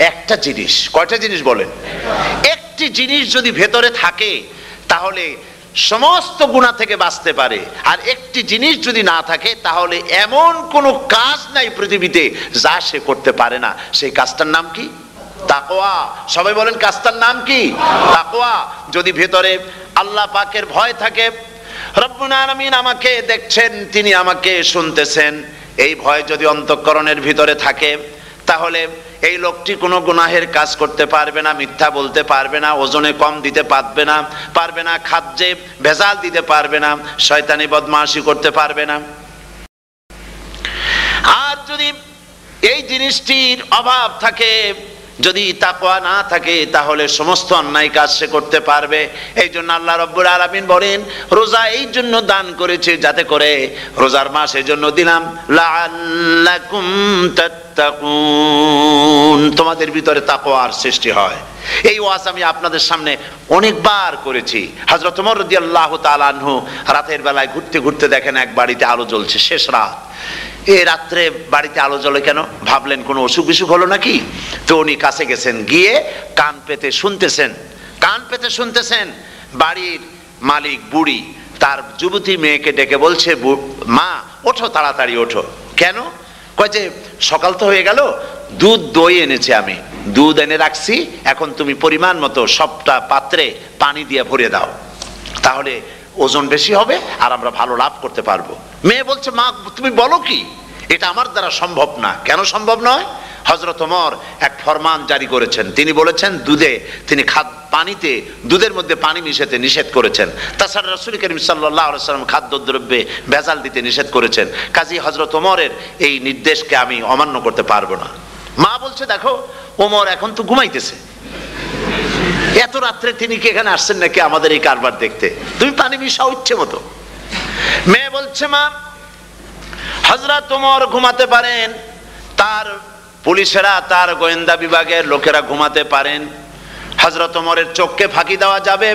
একটা জিনিস। কয়টা জিনিস বলেন? একটি জিনিস যদি ভেতরে থাকে তাহলে সমস্ত গুনাহ থেকে বাঁচতে পারে, আর একটি জিনিস যদি না থাকে তাহলে এমন কোনো কাজ নাই পৃথিবীতে যা সে করতে পারে না। সেই কাজটার নাম কি? তাকওয়া। সবাই বলেন কাজটার নাম কি? তাকওয়া। যদি ভেতরে আল্লাহ পাকের ভয় থাকে, রব্বুল আলামিন আমাকে দেখছেন, তিনি আমাকে শুনতেছেন, এই ভয় যদি অন্তঃকরণের ভিতরে থাকে তাহলে এই লোকটি কোনো গুনাহের কাজ করতে পারবে না, মিথ্যা বলতে পারবে না, ওজনে কম দিতে পারবে না, খাদ্যে ভেজাল দিতে পারবে না, শয়তানি বদমাশি করতে পারবে না। আর যদি এই জিনিসটির অভাব থাকে, যদি তাকওয়া না থাকে তাহলে সমস্ত অন্যায় কাজ সে করতে পারবে। এই জন্য আল্লাহ রাব্বুল আলামিন বলেন রোজা এই জন্য দান করেছে যাতে করে, রোজার মাস এই জন্য দিলাম লাআল্লাকুম তাত্তাকুন, তোমাদের ভিতরে তাকওয়ার সৃষ্টি হয়। এই ওয়াজ আমি আপনাদের সামনে অনেকবার করেছি। হযরত ওমর রাদিয়াল্লাহু তাআলা আনহু রাতের বেলায় ঘুরতে ঘুরতে দেখেন এক বাড়িতে আলো জ্বলছে, শেষ রাত। এই রাত্রে বাড়িতে আলো জ্বলে কেন? ভাবলেন কোনো অসুখ বিসুখ হলো নাকি। তো উনি কাছে গেছেন, গিয়ে কান পেতে শুনতেছেন। বাড়ির মালিক বুড়ি তার যুবতী মেয়েকে ডেকে বলছে, মা ওঠো, তাড়াতাড়ি ওঠো। কেন? কয় যে সকাল তো হয়ে গেল, দই এনেছি আমি, দুধ এনে রাখছি, এখন তুমি পরিমাণ মতো সবটা পাত্রে পানি দিয়ে ভরে দাও, তাহলে ওজন বেশি হবে আর আমরা ভালো লাভ করতে পারবো। মেয়ে বলছে, মা তুমি বলো কি, এটা আমার দ্বারা সম্ভব না। কেন সম্ভব নয়? হযরত ওমর এক ফরমান জারি করেছেন, তিনি বলেছেন পানিতে দুধের মধ্যে পানি মিশাতে নিষেধ করেছেন। তাছাড়া রাসূল করিম সাল্লাল্লাহু আলাইহি ওয়াসাল্লাম খাদ্যদ্রব্যে ভেজাল দিতে নিষেধ করেছেন। কাজী হযরত ওমরের এই নির্দেশকে আমি অমান্য করতে পারবো না। মা বলছে, দেখো ওমর এখন তো ঘুমাইতেছে, এত রাত্রে তিনি কি এখানে আসছেন নাকি আমাদের এই কারবার দেখতে? তুমি পানি মিশাও ইচ্ছে মতো। মেয়ে বলছে, মা হযরত ওমর ঘুমাতে পারেন, তার পুলিশেরা, তার গোয়েন্দা বিভাগের লোকেরা ঘুমাতে পারেন, হযরত ওমরের চোখকে ফাঁকি দেওয়া যাবে,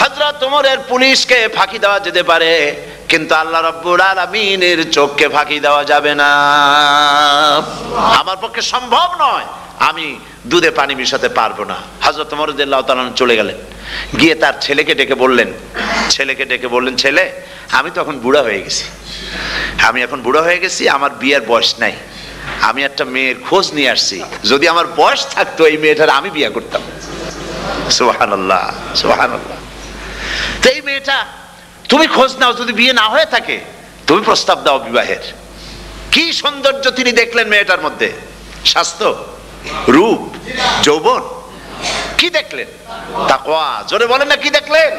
হযরত ওমরের পুলিশকে ফাঁকি দেওয়া যেতে পারে, কিন্তু আল্লাহ রাব্বুল আলামিনের চোখকে ফাঁকি দেওয়া যাবে না। আমার পক্ষে সম্ভব নয়, আমি দুধে পানি মিশাতে পারবো না। হযরত ওমর রাদিয়াল্লাহু তাআলা চলে গেলেন, গিয়ে তার ছেলেকে ডেকে বললেন, ছেলে আমি তো এখন বুড়া হয়ে গেছি, আমার বিয়ের বয়স নাই, আমি একটা মেয়ের খোঁজ নিয়ে আসছি, যদি আমার বয়স থাকতো এই মেয়েটার আমি বিয়ে করতাম। সুবহানাল্লাহ, সুবহানাল্লাহ। তো এই মেয়েটা তুমি খোঁজ নাও, যদি বিয়ে না হয়ে থাকে তুমি প্রস্তাব দাও বিবাহের। কি সৌন্দর্য তিনি দেখলেন মেয়েটার মধ্যে, স্বাস্থ্য, রূপ, যৌবন, কি দেখলেন? তাকওয়া। জোরে বলেন না, কি দেখলেন?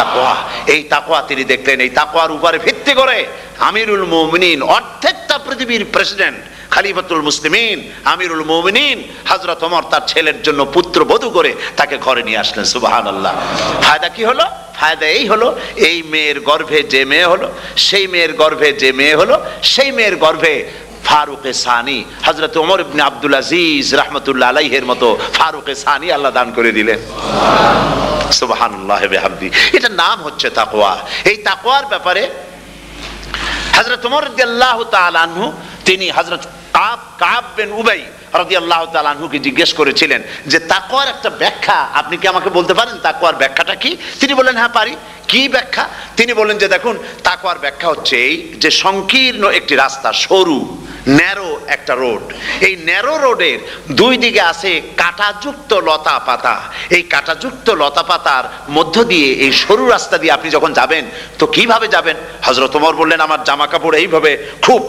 তাকওয়া। এই তাকওয়া তিনি দেখলেন। এই তাকওয়ার উপরে ভিত্তি করে আমিরুল মুমিনিন, অর্ধেকটা পৃথিবীর প্রেসিডেন্ট, খলিফাতুল মুসলিমিন, আমিরুল মুমিনিন হযরত ওমর তার ছেলের জন্য পুত্রবধূ করে তাকে ঘরে নিয়ে আসলেন। সুবহানাল্লাহ। ফায়দা কি হলো? ফায়দা এই হলো, এই মেয়ের গর্ভে যে মেয়ে হলো, সেই মেয়ের গর্ভে ফারুক সানি হযরত ওমর ইবনে আব্দুল আজিজ রাহমাতুল্লাহ আলাইহির মতো ফারুক সানি আল্লাহ দান করে দিলেন। সুবহানাল্লাহ ওয়া বিহামদি। এটা নাম হচ্ছে তাকওয়া। এই তাকওয়ার ব্যাপারে হযরত ওমর রাদিয়াল্লাহু তাআলা আনহু তিনি হযরত কাব বিন উবাই রাদিয়াল্লাহু তাআলা আনহুকে জিজ্ঞেস করেছিলেন যে তাকওয়ার একটা ব্যাখ্যা আপনি কি আমাকে বলতে পারেন, তাকওয়ার ব্যাখ্যাটা কি? তিনি বললেন, হ্যাঁ পারি। কি ব্যাখ্যা? তিনি বললেন যে দেখুন, তাকওয়ার ব্যাখ্যা হচ্ছে এই যে সংকীর্ণ একটি রাস্তা, সরু ন্যারো একটা রোড, এই ন্যারো রোডের দুই দিকে আছে কাঁটাযুক্ত লতা পাতা। এই কাঁটাযুক্ত লতা পাতার মধ্য দিয়ে এই সরু রাস্তা দিয়ে আপনি যখন যাবেন তো কিভাবে যাবেন? হযরত ওমর বললেন, আমার জামা কাপড় এইভাবে খুব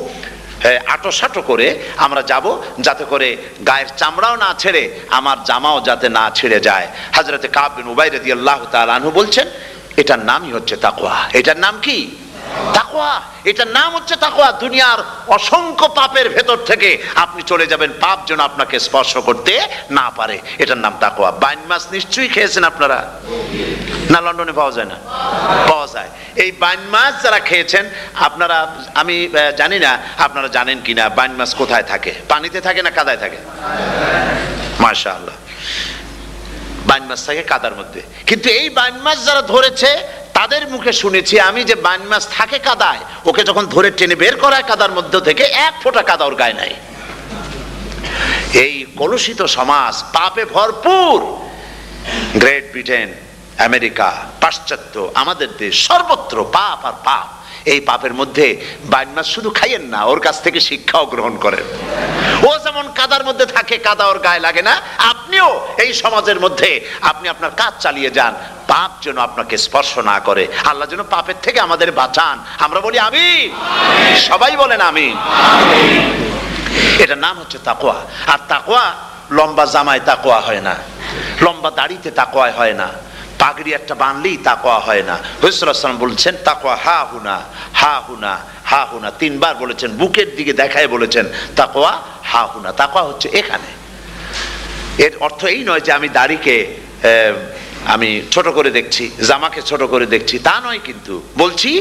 আটোসাটো করে আমরা যাব, যাতে করে গায়ের চামড়াও না ছেড়ে আমার জামাও যাতে না ছেড়ে যায়। হযরতে কাব বিন উবাই রাদিয়াল্লাহু তাআলা আনহু বলছেন, এটার নামই হচ্ছে তাকওয়া। এটার নাম কি? তাকওয়া। এটার নাম হচ্ছে তাকওয়া। দুনিয়ার অসংখ্য পাপের ভেতর থেকে আপনি চলে যাবেন, পাপ যেন আপনাকে স্পর্শ করতে না পারে। এটার নাম তাকওয়া। বাইন মাছ নিশ্চয়ই খেয়েছেন আপনারা, না লন্ডনে পাওয়া যায় না? পাওয়া যায়। এই বাইন মাছ যারা খেয়েছেন আপনারা, আমি জানি না আপনারা জানেন কিনা, বাইন মাছ কোথায় থাকে? পানিতে থাকে না কাদায় থাকে? মাশাআল্লাহ, বাইন মাছ থাকে কাদার মধ্যে। কিন্তু এই বাইন মাছ যারা ধরেছে তাদের মুখে শুনেছি আমি যে বাইন মাছ থাকে কাদায়, ওকে যখন ধরে টেনে বের করায় কাদার মধ্যে থেকে এক ফোঁটা কাদা ওর গায়ে নাই। এই কলুষিত সমাজ পাপে ভরপুর। গ্রেট ব্রিটেন, আমেরিকা, পাশ্চাত্য, আমাদের দেশ, সর্বত্র পাপ আর পাপ। এই পাপের মধ্যে বাইন মাছ শুধু খাইয়েন না, ওর কাছ থেকে শিক্ষাও গ্রহণ করেন। ও যেমন কাদার মধ্যে থাকে, কাদা ওর গায়ে লাগে না, আপনিও এই সমাজের মধ্যে আপনি আপনার কাজ চালিয়ে যান, পাপ যেন আপনাকে স্পর্শ না করে। আল্লাহ যেন পাপের থেকে আমাদের বাঁচান। আমরা বলি আমিন, সবাই বলেন আমিন। এটার নাম হচ্ছে তাকওয়া। আর তাকওয়া লম্বা জামায় তাকওয়া হয় না, লম্বা দাড়িতে তাকওয়া হয় না, পাগড়ি একটা বানলেই তাকওয়া হয় না। রাসূলুল্লাহ সাল্লাল্লাহু আলাইহি ওয়াসাল্লাম বলছেন তাকওয়া হা হুনা, হা হুনা, হা হুনা, তিনবার বলেছেন, বুকের দিকে দেখায় বলেছেন তাকওয়া হা হুনা। তাকওয়া হচ্ছে এখানে। এর অর্থ এই নয় যে আমি দাড়িকে আমি ছোট করে দেখছি, জামাকে ছোট করে দেখছি, তা নয়। কিন্তু বলছি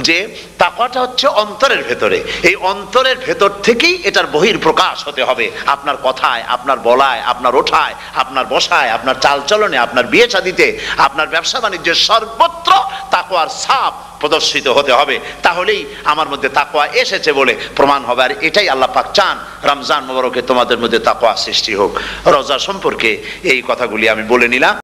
যে তাকওয়াটা হচ্ছে অন্তরের ভেতরে। এই অন্তরের ভেতর থেকেই এটার বহির প্রকাশ হতে হবে। আপনার কথায়, আপনার বলায়, আপনার ওঠায়, আপনার বসায়, আপনার চালচলনে, আপনার বিয়ে শাদীতে, আপনার ব্যবসা বাণিজ্যের সর্বত্র তাকওয়ার ছাপ প্রদর্শিত হতে হবে। তাহলেই আমার মধ্যে তাকওয়া এসেছে বলে প্রমাণ হবে। আর এটাই আল্লাহ পাক চান। রমজান মুবারকে তোমাদের মধ্যে তাকওয়া সৃষ্টি হোক। রোজা সম্পর্কে এই কথাগুলি আমি বলে নিলাম।